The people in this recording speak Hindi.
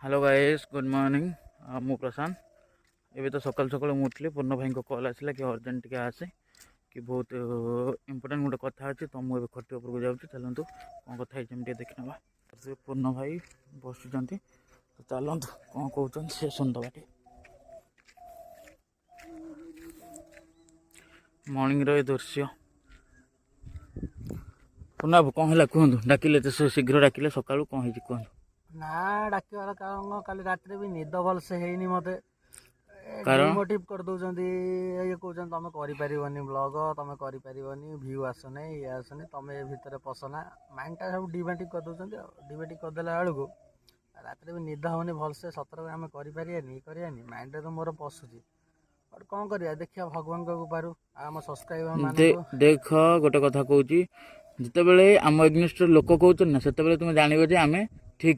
Hello guys, good morning. मु प्रशांत। एबे तो सकाल सकाल उठली, पूर्ण भाई को कॉल आसला कि अर्जेंट टिके आसे कि बहुत इंपोर्टेंट गोटे कथा अच्छे, तो मुझे खटी उपर को जाऊँ। चलतु कौन कथा है देख ना। पूर्ण भाई बस तो चलतु कौन कौन से सुनदबा टे। मॉर्निंग रो दृश्य पूर्ण बाबू कौन है कहतु। डाकिले तो शीघ्र डाकिले सकालू कौन है कहतु। ना डाकिबार कारण काली रात भी निद भलसे हैनी मते कारण डिमोटिव कर दउछंती। ये कहउछन तमे करि परिबनी ब्लॉग, तमे करि परिबनी व्यू आसने ये आसने, तमे ए भितर पसना माइंड टा सब डिमेटिव कर दउछंती। डिमेटिव कर देला बेलको रात भी निद होनी भलसे। सतर आम करियानी माइंड रे तो मोर पशुची। बट कौन करिया देखिया भगवान को पारु आम सब्सक्राइबर मानक देख गोटे कथा कहूँ, जिते आम एग्निस्ट लोक कहते ना, से तुम जान आम ठीक